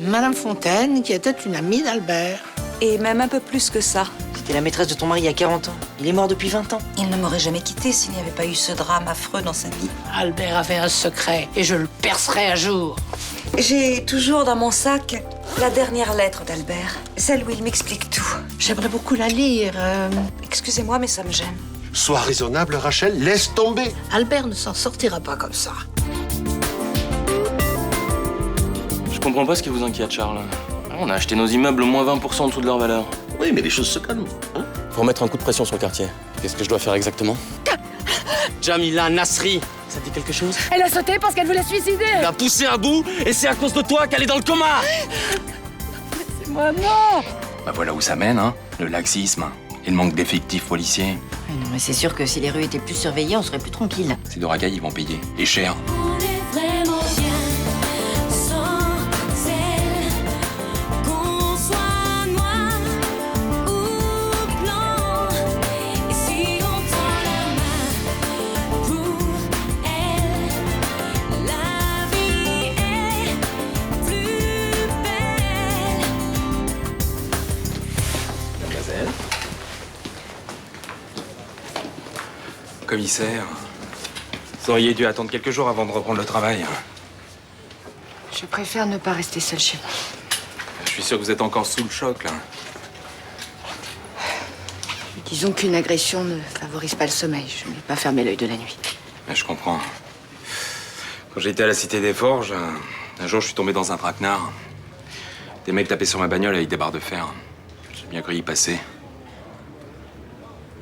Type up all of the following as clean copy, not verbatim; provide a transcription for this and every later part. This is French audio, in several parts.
Madame Fontaine, qui était une amie d'Albert. Et même un peu plus que ça. C'était la maîtresse de ton mari il y a 40 ans. Il est mort depuis 20 ans. Il ne m'aurait jamais quitté s'il n'y avait pas eu ce drame affreux dans sa vie. Albert avait un secret et je le percerai un jour. J'ai toujours dans mon sac la dernière lettre d'Albert, celle où il m'explique tout. J'aimerais beaucoup la lire. Excusez-moi, mais ça me gêne. Sois raisonnable, Rachel, laisse tomber. Albert ne s'en sortira pas comme ça. Je comprends pas ce qui vous inquiète, Charles. On a acheté nos immeubles moins 20% en dessous de leur valeur. Oui, mais les choses se calment. Hein? Faut mettre un coup de pression sur le quartier. Qu'est-ce que je dois faire exactement? Jamila Nasri, ça te dit quelque chose? Elle a sauté parce qu'elle voulait se suicider. Elle a poussé à bout et c'est à cause de toi qu'elle est dans le coma. C'est moi, non. Bah voilà où ça mène, hein. Le laxisme et le manque d'effectifs policiers. Non, mais c'est sûr que si les rues étaient plus surveillées, on serait plus tranquille. Ces deux racailles, ils vont payer. Et cher. On est vraiment bien sans elle. Qu'on soit noir ou blanc. Et si on tend la main pour elle, la vie est plus belle. Mademoiselle. Commissaire, vous auriez dû attendre quelques jours avant de reprendre le travail. Je préfère ne pas rester seule chez moi. Je suis sûr que vous êtes encore sous le choc, là. Disons qu'une agression ne favorise pas le sommeil. Je n'ai pas fermé l'œil de la nuit. Mais je comprends. Quand j'étais à la Cité des Forges, un jour, je suis tombé dans un traquenard. Des mecs tapaient sur ma bagnole avec des barres de fer. J'ai bien cru y passer.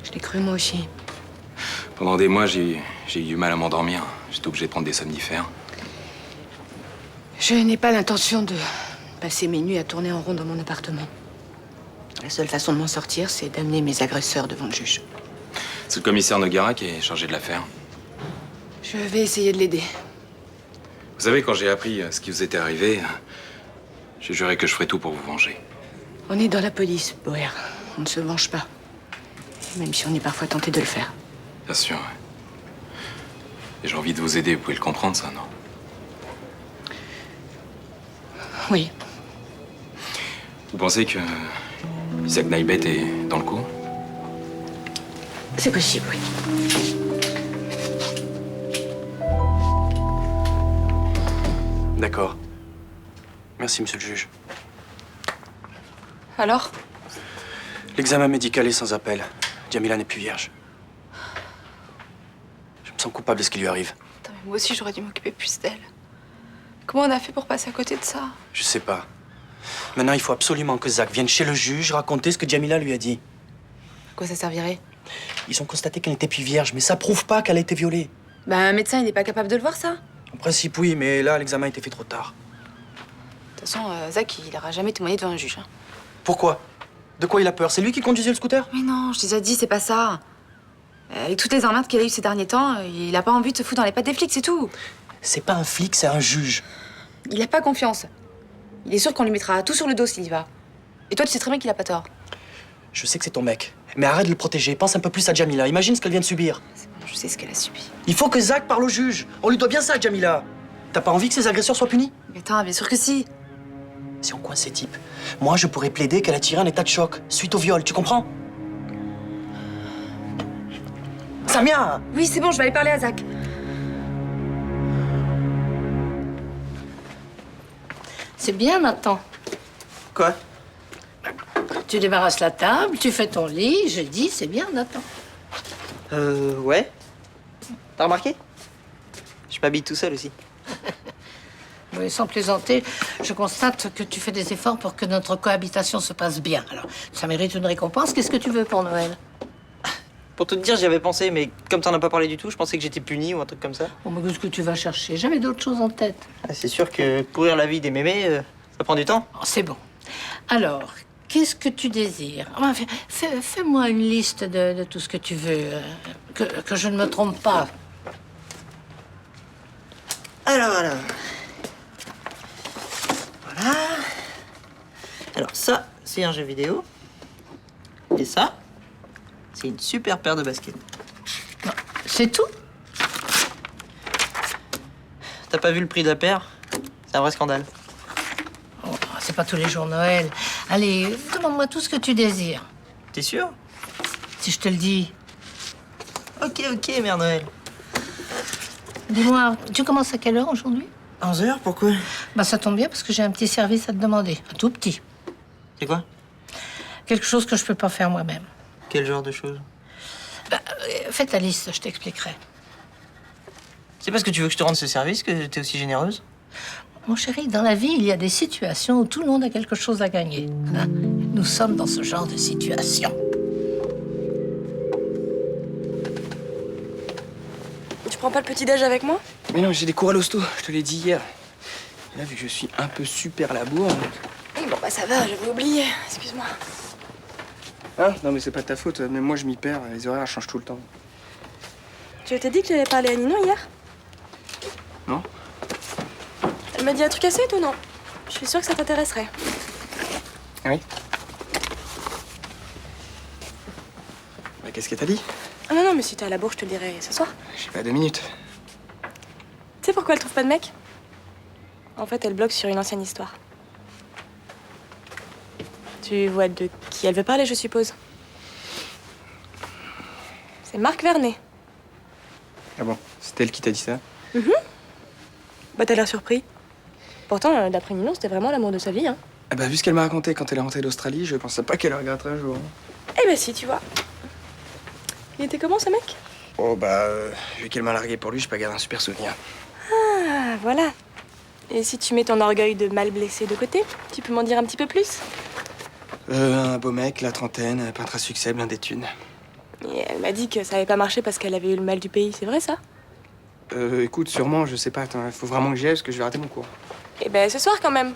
Je l'ai cru moi aussi. Pendant des mois, j'ai eu du mal à m'endormir. J'étais obligé de prendre des somnifères. Je n'ai pas l'intention de passer mes nuits à tourner en rond dans mon appartement. La seule façon de m'en sortir, c'est d'amener mes agresseurs devant le juge. C'est le commissaire Noguera qui est chargé de l'affaire. Je vais essayer de l'aider. Vous savez, quand j'ai appris ce qui vous était arrivé, j'ai juré que je ferais tout pour vous venger. On est dans la police, Boer. On ne se venge pas. Même si on est parfois tenté de le faire. Bien sûr, ouais. Et j'ai envie de vous aider, vous pouvez le comprendre, ça, non? Oui. Vous pensez que Isaac Naibet est dans le coup? C'est possible, oui. D'accord. Merci, monsieur le juge. Alors? L'examen médical est sans appel. Jamila n'est plus vierge. Je me sens coupable de ce qui lui arrive. Attends, mais moi aussi, j'aurais dû m'occuper plus d'elle. Comment on a fait pour passer à côté de ça? Je sais pas. Maintenant, il faut absolument que Zach vienne chez le juge raconter ce que Jamila lui a dit. À quoi ça servirait? Ils ont constaté qu'elle n'était plus vierge, mais ça prouve pas qu'elle a été violée. Bah, un médecin, il n'est pas capable de le voir, ça? En principe, oui, mais là, l'examen a été fait trop tard. De toute façon, Zach, il n'aura jamais témoigné devant un juge. Hein. Pourquoi? De quoi il a peur? C'est lui qui conduisait le scooter? Mais non, je t'ai déjà dit, c'est pas ça. Avec toutes les emmerdes qu'il a eues ces derniers temps, il a pas envie de se foutre dans les pattes des flics, c'est tout. C'est pas un flic, c'est un juge. Il a pas confiance. Il est sûr qu'on lui mettra tout sur le dos s'il y va. Et toi, tu sais très bien qu'il a pas tort. Je sais que c'est ton mec, mais arrête de le protéger. Pense un peu plus à Jamila. Imagine ce qu'elle vient de subir. C'est bon, je sais ce qu'elle a subi. Il faut que Zach parle au juge. On lui doit bien ça, Jamila. T'as pas envie que ses agresseurs soient punis? Mais attends, bien sûr que si. Si on coince ces types, moi je pourrais plaider qu'elle a tiré un état de choc suite au viol, tu comprends? Samia! Oui, c'est bon, je vais aller parler à Zach. C'est bien, Nathan. Quoi? Tu débarrasses la table, tu fais ton lit, je dis, c'est bien, Nathan. Ouais. T'as remarqué? Je m'habille tout seul aussi. Oui, sans plaisanter, je constate que tu fais des efforts pour que notre cohabitation se passe bien. Alors, ça mérite une récompense. Qu'est-ce que tu veux pour Noël? Pour te dire, j'y avais pensé, mais comme t'en as pas parlé du tout, je pensais que j'étais puni ou un truc comme ça. Oh, mais qu'est-ce que tu vas chercher? J'avais d'autres choses en tête. Ah, c'est sûr que pourrir la vie des mémés, ça prend du temps. Oh, c'est bon. Alors, qu'est-ce que tu désires? Enfin, fais-moi une liste de tout ce que tu veux, que je ne me trompe pas. Alors. Voilà. Alors ça, c'est un jeu vidéo. Et ça, c'est une super paire de baskets. C'est tout? T'as pas vu le prix de la paire? C'est un vrai scandale. Oh, C'est pas tous les jours Noël. Allez, demande-moi tout ce que tu désires. T'es sûr? Si je te le dis. Ok, Mère Noël. Dis-moi, tu commences à quelle heure aujourd'hui? 11h, pourquoi? Bah ça tombe bien parce que j'ai un petit service à te demander. Un tout petit. C'est quoi? Quelque chose que je peux pas faire moi-même. Quel genre de choses? Bah, fais ta liste, je t'expliquerai. C'est parce que tu veux que je te rende ce service que t'es aussi généreuse? Mon chéri, dans la vie, il y a des situations où tout le monde a quelque chose à gagner. Voilà. Nous sommes dans ce genre de situation. Tu prends pas le petit-déj avec moi? Mais non, j'ai des cours à l'hosto, je te l'ai dit hier. Et là, vu que je suis un peu super labour... Oui, bon bah ça va, j'avais oublié. Excuse-moi. Hein? Non, mais c'est pas de ta faute, même moi je m'y perds, les horaires changent tout le temps. Tu t'es dit que j'avais parlé à Ninon hier? Non? Elle m'a dit un truc assez étonnant. Je suis sûre que ça t'intéresserait. Ah oui? Bah, qu'est-ce qu'elle t'a dit? Ah non, mais si t'es à la bourre, je te le dirai ce soir. J'ai pas 2 minutes. Tu sais pourquoi elle trouve pas de mec? En fait, elle bloque sur une ancienne histoire. Tu vois de qui elle veut parler, je suppose. C'est Marc Vernet. Ah bon? C'est elle qui t'a dit ça? Bah t'as l'air surpris. Pourtant, d'après Ninon, c'était vraiment l'amour de sa vie, hein. Ah bah, vu ce qu'elle m'a raconté quand elle est rentrée d'Australie, je pensais pas qu'elle le regretterait un jour. Hein. Eh ben si, tu vois. Il était comment, ce mec? Oh bah, vu qu'elle m'a largué pour lui, je peux garder un super souvenir. Ah, voilà. Et si tu mets ton orgueil de mal blessé de côté, tu peux m'en dire un petit peu plus? Un beau mec, la trentaine, peintre à succès, blindé de thunes. Et elle m'a dit que ça avait pas marché parce qu'elle avait eu le mal du pays, c'est vrai ça? Écoute, sûrement, je sais pas, attends, faut vraiment que j'y aille parce que je vais rater mon cours. Eh ben ce soir quand même.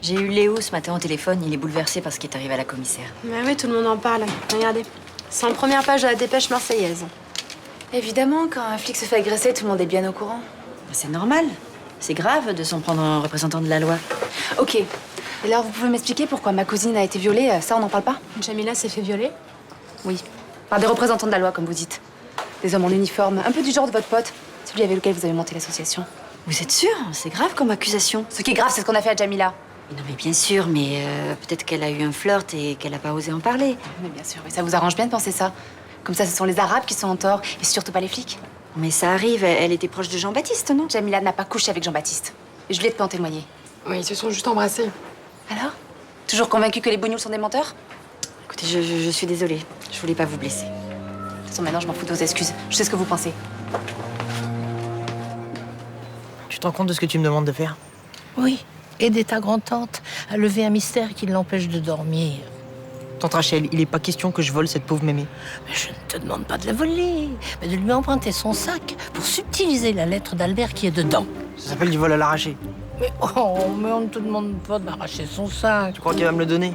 J'ai eu Léo ce matin au téléphone, il est bouleversé par ce qui est arrivé à la commissaire. Mais oui, tout le monde en parle. Regardez. C'est en première page de la dépêche marseillaise. Évidemment, quand un flic se fait agresser, tout le monde est bien au courant. C'est normal. C'est grave de s'en prendre un représentant de la loi. Ok. Et alors, vous pouvez m'expliquer pourquoi ma cousine a été violée? Ça, on n'en parle pas? Jamila s'est fait violer? Oui. Par des représentants de la loi, comme vous dites. Des hommes en uniforme, un peu du genre de votre pote, celui avec lequel vous avez monté l'association. Vous êtes sûr? C'est grave comme accusation. Ce qui est grave, c'est ce qu'on a fait à Jamila. Non mais bien sûr, mais peut-être qu'elle a eu un flirt et qu'elle n'a pas osé en parler. Mais bien sûr, mais ça vous arrange bien de penser ça. Comme ça, ce sont les Arabes qui sont en tort, et surtout pas les flics. Mais ça arrive, elle était proche de Jean-Baptiste, non? Jamila n'a pas couché avec Jean-Baptiste. Et je lui ai de en témoigner. Oui, ils se sont juste embrassés. Alors? Toujours convaincu que les bougnoules sont des menteurs? Écoutez, je suis désolée. Je voulais pas vous blesser. De toute façon, maintenant, je m'en fous de vos excuses. Je sais ce que vous pensez. Tu te rends compte de ce que tu me demandes de faire? Oui. Aider ta grand-tante à lever un mystère qui l'empêche de dormir. Tante Rachel, il est pas question que je vole cette pauvre mémé. Mais je ne te demande pas de la voler, mais de lui emprunter son sac pour subtiliser la lettre d'Albert qui est dedans. Ça s'appelle du vol à l'arraché. Mais on ne te demande pas d'arracher son sac. Tu crois qu'il va me le donner?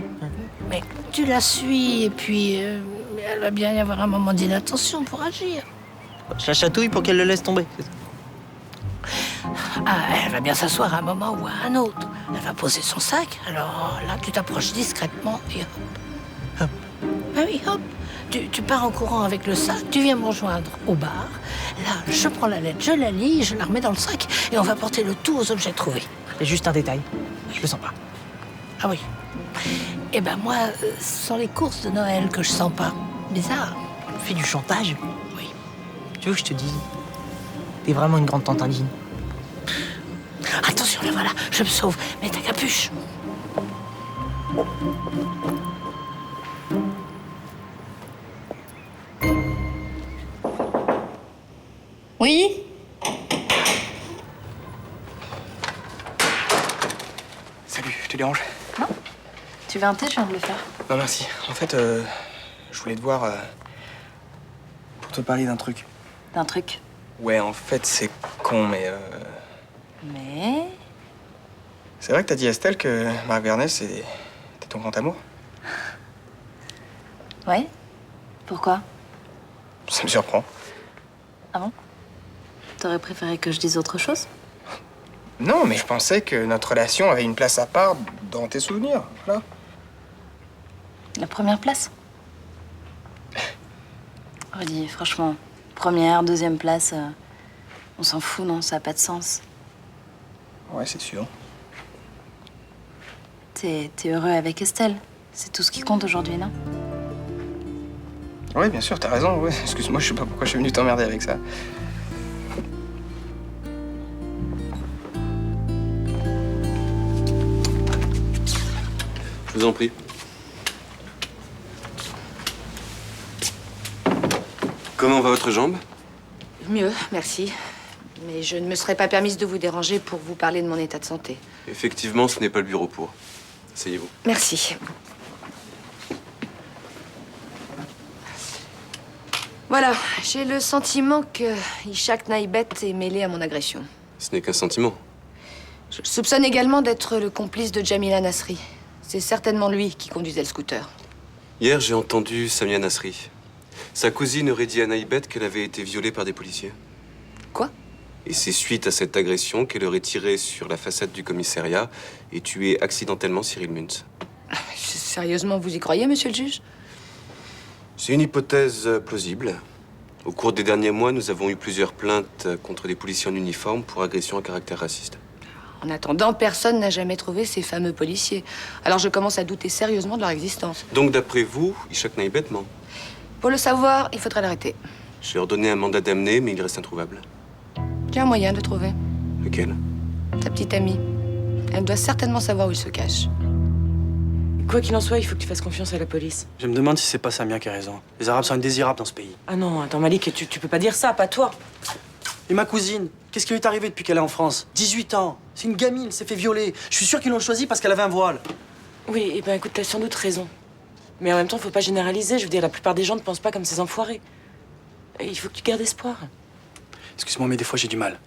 Mais tu la suis et puis elle va bien y avoir un moment d'inattention pour agir. Je la chatouille pour qu'elle le laisse tomber. Ah, elle va bien s'asseoir à un moment ou à un autre. Elle va poser son sac, alors là, tu t'approches discrètement et hop. Hop. Ah oui, hop. Tu pars en courant avec le sac, tu viens me rejoindre au bar. Là, je prends la lettre, je la lis, je la remets dans le sac et on va porter le tout aux objets trouvés. C'est juste un détail. Je le sens pas. Ah oui. Eh ben moi, ce sont les courses de Noël que je sens pas. Bizarre. Tu fais du chantage? Oui. Tu veux que je te dise? T'es vraiment une grande tante indigne. Attention, là voilà, je me sauve. Mets ta capuche. Oui? Salut, je te dérange? Non. Tu veux un thé? Je viens de le faire. Non, merci. En fait, je voulais te voir pour te parler d'un truc. D'un truc. Ouais, en fait, c'est con, mais Mais... c'est vrai que t'as dit à Estelle que Marc Vernet, c'était ton grand amour? Ouais? Pourquoi? Ça me surprend. Ah bon? T'aurais préféré que je dise autre chose? Non, mais je pensais que notre relation avait une place à part dans tes souvenirs, voilà. La première place? Redis, franchement, première, deuxième place, on s'en fout, non? Ça n'a pas de sens. Ouais, c'est sûr. T'es heureux avec Estelle? C'est tout ce qui compte aujourd'hui, non? Ouais, bien sûr, t'as raison, ouais. Excuse-moi, je sais pas pourquoi je suis venu t'emmerder avec ça. Je vous en prie. Comment va votre jambe? Mieux, merci. Mais je ne me serais pas permise de vous déranger pour vous parler de mon état de santé. Effectivement, ce n'est pas le bureau pour. Asseyez-vous. Merci. Voilà, j'ai le sentiment que Ishak Naïbet est mêlé à mon agression. Ce n'est qu'un sentiment. Je le soupçonne également d'être le complice de Jamila Nasri. C'est certainement lui qui conduisait le scooter. Hier, j'ai entendu Samia Nasri. Sa cousine aurait dit à Naïbet qu'elle avait été violée par des policiers. Quoi? Et c'est suite à cette agression qu'elle aurait tiré sur la façade du commissariat et tué accidentellement Cyril Muntz. Sérieusement, vous y croyez, monsieur le juge? C'est une hypothèse plausible. Au cours des derniers mois, nous avons eu plusieurs plaintes contre des policiers en uniforme pour agression à caractère raciste. En attendant, personne n'a jamais trouvé ces fameux policiers. Alors je commence à douter sérieusement de leur existence. Donc, d'après vous, Ishak Naïbet ment. Pour le savoir, il faudrait l'arrêter. J'ai ordonné un mandat d'amener, mais il reste introuvable. J'ai un moyen de le trouver. Lequel? Ta petite amie. Elle doit certainement savoir où il se cache. Quoi qu'il en soit, il faut que tu fasses confiance à la police. Je me demande si c'est pas Samia qui a raison. Les Arabes sont indésirables dans ce pays. Ah non, attends Malik, tu peux pas dire ça, pas toi. Et ma cousine, qu'est-ce qui lui est arrivé depuis qu'elle est en France? 18 ans. C'est une gamine, elle s'est fait violer. Je suis sûr qu'ils l'ont choisie parce qu'elle avait un voile. Oui, et ben écoute, t'as sans doute raison. Mais en même temps, faut pas généraliser. Je veux dire, la plupart des gens ne pensent pas comme ces enfoirés. Et il faut que tu gardes espoir. Excuse-moi, mais des fois j'ai du mal.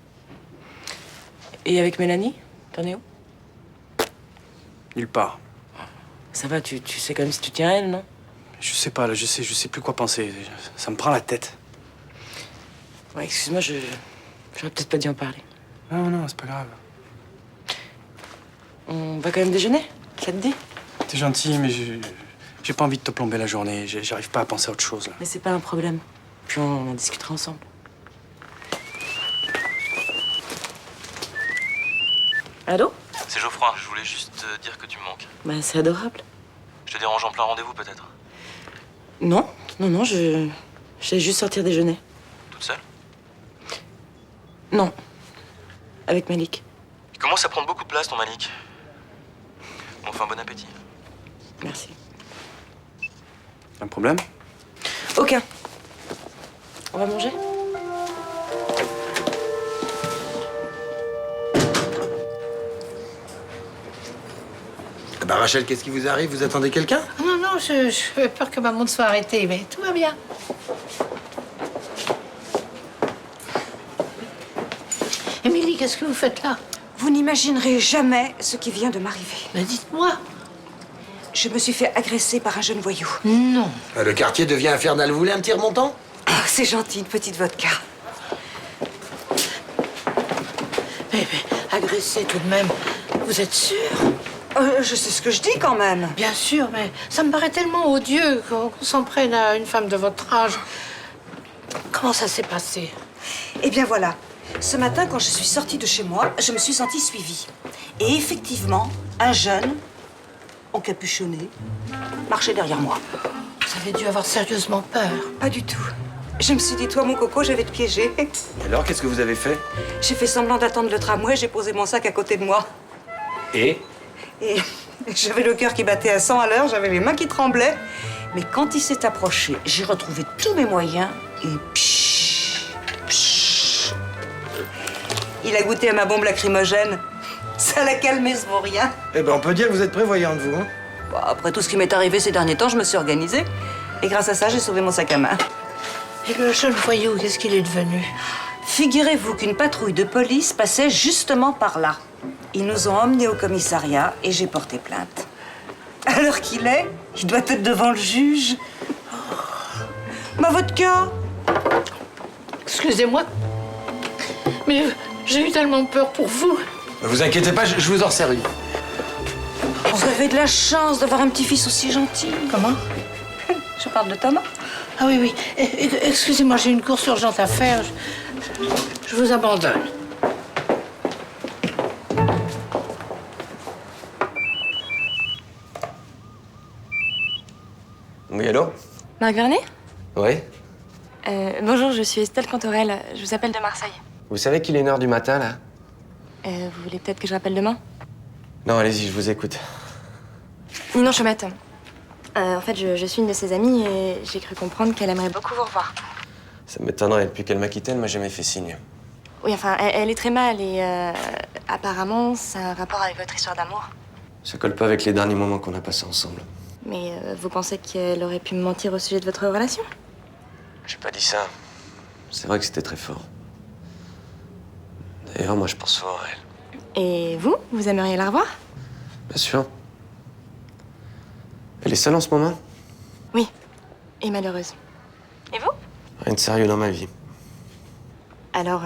Et avec Mélanie, t'en es où? Nulle part. Ça va, tu sais quand même si tu tiens à elle, non? Je sais pas, là, je sais plus quoi penser. Ça me prend la tête. Ouais, excuse-moi, j'aurais peut-être pas dû en parler. Non, non, c'est pas grave. On va quand même déjeuner? Ça te dit? T'es gentil, mais j'ai pas envie de te plomber la journée. J'arrive pas à penser à autre chose, là. Mais c'est pas un problème. Puis on en discutera ensemble. Allô? C'est Geoffroy, je voulais juste te dire que tu me manques. Bah, c'est adorable. Je te dérange en plein rendez-vous, peut-être? Non, j'allais juste sortir déjeuner. Toute seule? Non. Avec Malik. Il commence à prendre beaucoup de place, ton Malik. Bon, enfin, bon appétit. Merci. Un problème? Aucun. On va manger? Bah Rachel, qu'est-ce qui vous arrive? Vous attendez quelqu'un? Non, non, j'ai peur que ma montre soit arrêtée, mais tout va bien. Émilie, qu'est-ce que vous faites là? Vous n'imaginerez jamais ce qui vient de m'arriver. Mais dites-moi. Je me suis fait agresser par un jeune voyou. Non. Le quartier devient infernal. Vous voulez un petit remontant? Oh, c'est gentil, une petite vodka. Mais agressé tout de même. Vous êtes sûr? Je sais ce que je dis quand même. Bien sûr, mais ça me paraît tellement odieux qu'on s'en prenne à une femme de votre âge. Comment ça s'est passé? Eh bien voilà. Ce matin, quand je suis sortie de chez moi, je me suis sentie suivie. Et effectivement, un jeune, encapuchonné, marchait derrière moi. Vous avez dû avoir sérieusement peur. Pas du tout. Je me suis dit, toi, mon coco, je vais te piéger. Et alors, qu'est-ce que vous avez fait? J'ai fait semblant d'attendre le tramway, j'ai posé mon sac à côté de moi. Et j'avais le cœur qui battait à 100 à l'heure, j'avais les mains qui tremblaient. Mais quand il s'est approché, j'ai retrouvé tous mes moyens et pshhh, pshhh. Il a goûté à ma bombe lacrymogène. Ça l'a calmé, ce vaurien. Eh ben, on peut dire que vous êtes prévoyante, vous, hein? Bon, après tout ce qui m'est arrivé ces derniers temps, je me suis organisée. Et grâce à ça, j'ai sauvé mon sac à main. Et le jeune voyou, qu'est-ce qu'il est devenu? Figurez-vous qu'une patrouille de police passait justement par là. Ils nous ont emmenés au commissariat et j'ai porté plainte. À l'heure qu'il est, il doit être devant le juge. Ma vodka! Excusez-moi, mais j'ai eu tellement peur pour vous. Vous inquiétez pas, je vous en sers une. Vous avez de la chance d'avoir un petit-fils aussi gentil. Comment? Je parle de Thomas. Ah oui, oui. Excusez-moi, j'ai une course urgente à faire. Je vous abandonne. Oui, allô? Marc Vernet? Oui. Bonjour, je suis Estelle Cantorel. Je vous appelle de Marseille. Vous savez qu'il est 1h du matin, là? Vous voulez peut-être que je rappelle demain? Non, allez-y, je vous écoute. Ninon Chaumette. En fait, je suis une de ses amies et j'ai cru comprendre qu'elle aimerait beaucoup vous revoir. Ça m'étonnerait, depuis qu'elle m'a quitté, elle m'a jamais fait signe. Oui, enfin, elle est très mal et apparemment, ça a un rapport avec votre histoire d'amour. Ça colle pas avec les derniers moments qu'on a passés ensemble. Mais vous pensez qu'elle aurait pu me mentir au sujet de votre relation? J'ai pas dit ça. C'est vrai que c'était très fort. D'ailleurs, moi, je pense souvent à elle. Et vous aimeriez la revoir? Bien sûr. Elle est seule en ce moment? Oui, et malheureuse. Et vous? Rien de sérieux dans ma vie. Alors,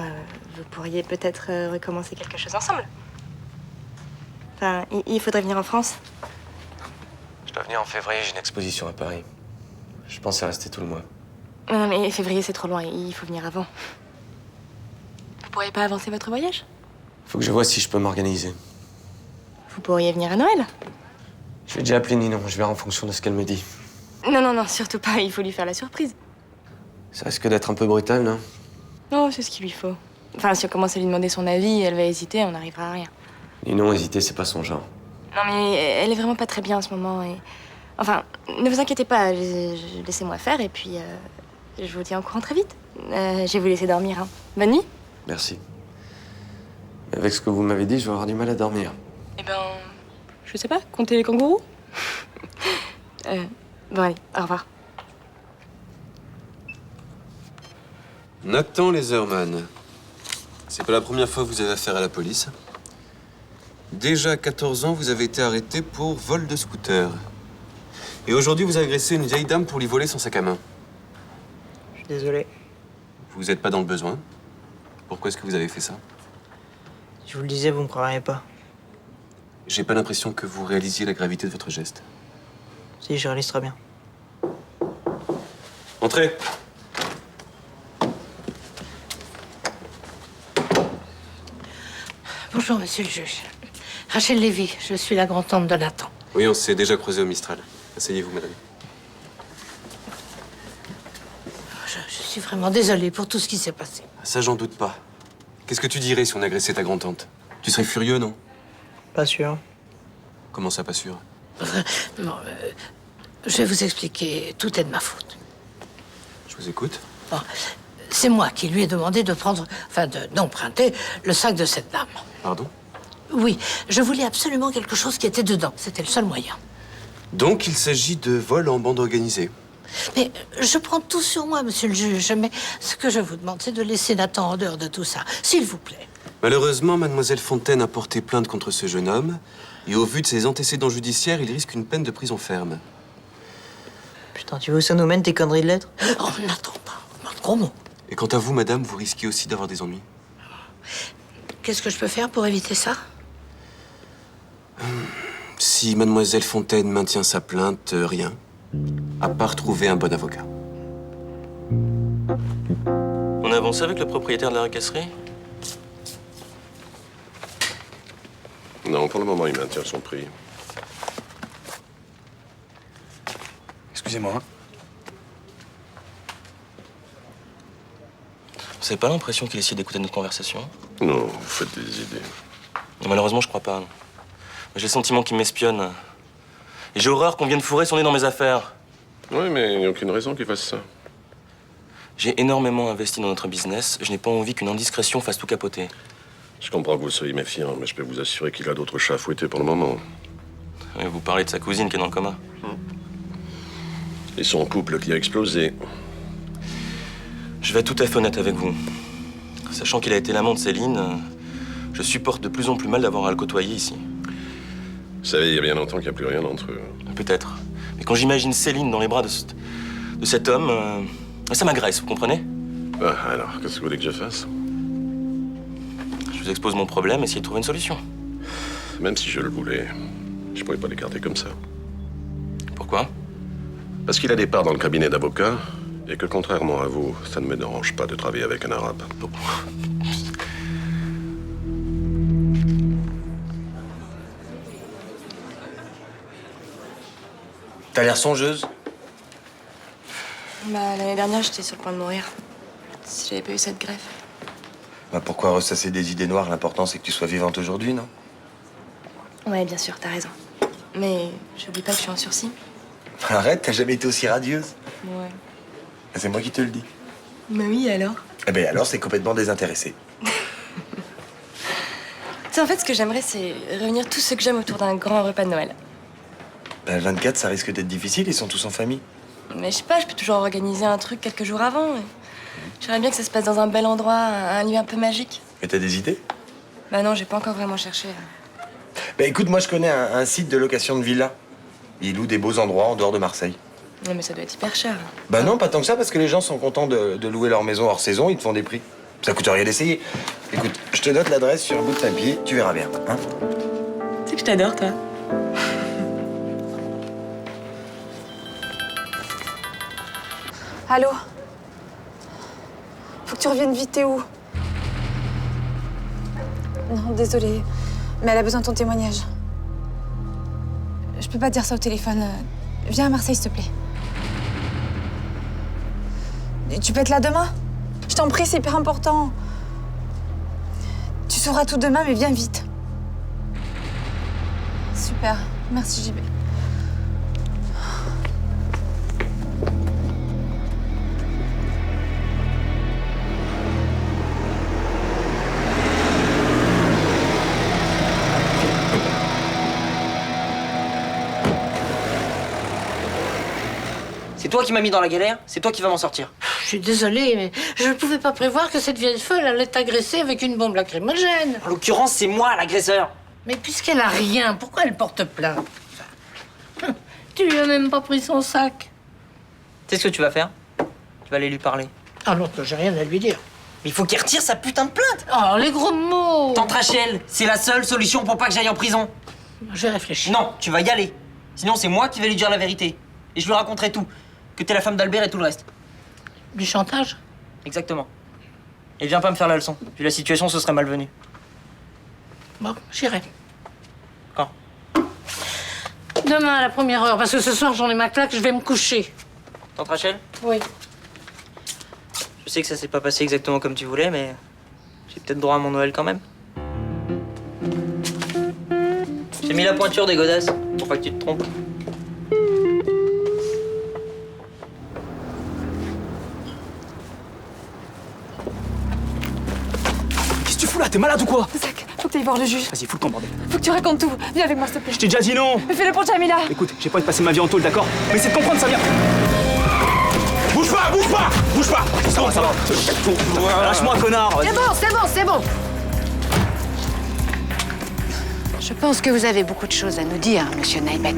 vous pourriez peut-être recommencer quelque chose ensemble. Enfin, il faudrait venir en France. Je dois venir en février, j'ai une exposition à Paris. Je pensais rester tout le mois. Non, mais février, c'est trop loin. Il faut venir avant. Vous pourriez pas avancer votre voyage? Faut que je vois si je peux m'organiser. Vous pourriez venir à Noël? Je vais déjà appeler Ninon, je verrai en fonction de ce qu'elle me dit. Non, surtout pas. Il faut lui faire la surprise. Ça risque d'être un peu brutal, non? Non, c'est ce qu'il lui faut. Enfin, si on commence à lui demander son avis, elle va hésiter, on n'arrivera à rien. Ninon, hésiter, c'est pas son genre. Non, mais elle est vraiment pas très bien en ce moment. Et... Enfin, ne vous inquiétez pas, laissez-moi faire et puis je vous tiens au courant très vite. Je vais vous laisser dormir. Hein. Bonne nuit. Merci. Mais avec ce que vous m'avez dit, je vais avoir du mal à dormir. Eh ben, je sais pas, compter les kangourous. Bon, allez, au revoir. Nathan Leatherman. C'est pas la première fois que vous avez affaire à la police. Déjà à 14 ans, vous avez été arrêté pour vol de scooter. Et aujourd'hui, vous agressez une vieille dame pour lui voler son sac à main. Je suis désolé. Vous n'êtes pas dans le besoin. Pourquoi est-ce que vous avez fait ça? Si je vous le disais, vous me croiriez pas. J'ai pas l'impression que vous réalisiez la gravité de votre geste. Si, je réalise très bien. Entrez. Bonjour, monsieur le juge. Rachel Lévy, je suis la grand-tante de Nathan. Oui, on s'est déjà croisé au Mistral. Asseyez-vous, madame. Je suis vraiment désolée pour tout ce qui s'est passé. Ça, j'en doute pas. Qu'est-ce que tu dirais si on agressait ta grand-tante? Tu serais furieux, non? Pas sûr. Comment ça, pas sûr? Bon, je vais vous expliquer. Tout est de ma faute. Je vous écoute. Bon, c'est moi qui lui ai demandé de prendre, d'emprunter le sac de cette dame. Pardon? Oui, je voulais absolument quelque chose qui était dedans. C'était le seul moyen. Donc, il s'agit de vol en bande organisée. Mais je prends tout sur moi, monsieur le juge. Mais ce que je vous demande, c'est de laisser Nathan en dehors de tout ça. S'il vous plaît. Malheureusement, mademoiselle Fontaine a porté plainte contre ce jeune homme. Et au vu de ses antécédents judiciaires, il risque une peine de prison ferme. Putain, tu veux où ça nous mène, tes conneries de lettres? Oh, n'attends pas. Gros mot. Et quant à vous, madame, vous risquez aussi d'avoir des ennuis. Qu'est-ce que je peux faire pour éviter ça? Si mademoiselle Fontaine maintient sa plainte, rien. À part trouver un bon avocat. On a avancé avec le propriétaire de la racasserie? Non, pour le moment, il maintient son prix. Excusez-moi. Vous avez pas l'impression qu'il essaie d'écouter notre conversation? Non, vous faites des idées. Non, malheureusement, je crois pas. J'ai le sentiment qu'il m'espionne. Et j'ai horreur qu'on vienne fourrer son nez dans mes affaires. Oui, mais il n'y a aucune raison qu'il fasse ça. J'ai énormément investi dans notre business. Je n'ai pas envie qu'une indiscrétion fasse tout capoter. Je comprends que vous soyez méfiant, mais je peux vous assurer qu'il a d'autres chats à fouetter pour le moment. Et vous parlez de sa cousine qui est dans le coma. Et son couple qui a explosé. Je vais être tout à fait honnête avec vous. Sachant qu'il a été l'amant de Céline, je supporte de plus en plus mal d'avoir à le côtoyer ici. Vous savez, il y a bien longtemps qu'il n'y a plus rien entre eux. Peut-être. Mais quand j'imagine Céline dans les bras de cet homme, ça m'agresse, vous comprenez? Ah, alors, qu'est-ce que vous voulez que je fasse? Je Je vous expose mon problème, essayez de trouver une solution. Même si je le voulais, je pourrais pas l'écarter comme ça. Pourquoi? Parce qu'il a des parts dans le cabinet d'avocats et que, contrairement à vous, ça ne me dérange pas de travailler avec un arabe. T'as l'air songeuse. Bah, l'année dernière, j'étais sur le point de mourir. Si j'avais pas eu cette greffe. Bah pourquoi ressasser des idées noires? L'important, c'est que tu sois vivante aujourd'hui, non? Ouais, bien sûr, t'as raison. Mais j'oublie pas que je suis en sursis. Arrête, t'as jamais été aussi radieuse. Ouais. C'est moi qui te le dis. Bah oui, alors? Eh ben alors, c'est complètement désintéressé. Tu sais, en fait, ce que j'aimerais, c'est réunir tous ceux que j'aime autour d'un grand repas de Noël. Bah, le 24, ça risque d'être difficile, ils sont tous en famille. Mais je sais pas, je peux toujours organiser un truc quelques jours avant. J'aimerais bien que ça se passe dans un bel endroit, un lieu un peu magique. Mais t'as des idées? Bah non, j'ai pas encore vraiment cherché. Bah écoute, moi je connais un site de location de villa. Il loue des beaux endroits en dehors de Marseille. Non, mais ça doit être hyper cher. Bah non, pas tant que ça, parce que les gens sont contents de louer leur maison hors saison, ils te font des prix. Ça coûte rien d'essayer. Écoute, je te note l'adresse sur un bout de papier, tu verras bien, hein? Tu sais que je t'adore, toi. Allô? Faut que tu reviennes vite, t'es où? Non, désolée, mais elle a besoin de ton témoignage. Je peux pas te dire ça au téléphone. Viens à Marseille, s'il te plaît. Et tu peux être là demain? Je t'en prie, c'est hyper important. Tu sauras tout demain, mais viens vite. Super, merci JB. C'est toi qui m'as mis dans la galère, c'est toi qui vas m'en sortir. Je suis désolée, mais je ne pouvais pas prévoir que cette vieille folle allait t'agresser avec une bombe lacrymogène. En l'occurrence, c'est moi l'agresseur. Mais puisqu'elle a rien, pourquoi elle porte plainte? Tu lui as même pas pris son sac. Tu sais ce que tu vas faire? Tu vas aller lui parler. Ah non, j'ai rien à lui dire. Mais il faut qu'il retire sa putain de plainte. Oh, les gros mots. Tante Rachel, c'est la seule solution pour pas que j'aille en prison. Je réfléchis. Non, tu vas y aller. Sinon, c'est moi qui vais lui dire la vérité. Et je lui raconterai tout. Que t'es la femme d'Albert et tout le reste. Du chantage? Exactement. Et viens pas me faire la leçon. Vu la situation, ce serait malvenu. Bon, j'irai. Quand? Demain à la première heure, parce que ce soir j'en ai ma claque, je vais me coucher. Tante Rachel? Oui. Je sais que ça s'est pas passé exactement comme tu voulais, mais j'ai peut-être droit à mon Noël quand même. J'ai mis la pointure des godasses, pour pas que tu te trompes. Qu'est-ce que tu fous là? T'es malade ou quoi? Zach, faut que t'ailles voir le juge. Vas-y, fous le camp, bordel. Faut que tu racontes tout. Viens avec moi, s'il te plaît. Je t'ai déjà dit non. Mais fais-le pour Jamila. Écoute, j'ai pas envie de passer ma vie en tôle, d'accord? Mais c'est de comprendre, ça vient. Bouge pas, bouge pas, bouge pas. Ça va, ça va. Lâche-moi, connard. C'est bon, c'est bon, c'est bon. Je pense que vous avez beaucoup de choses à nous dire, monsieur Naibet.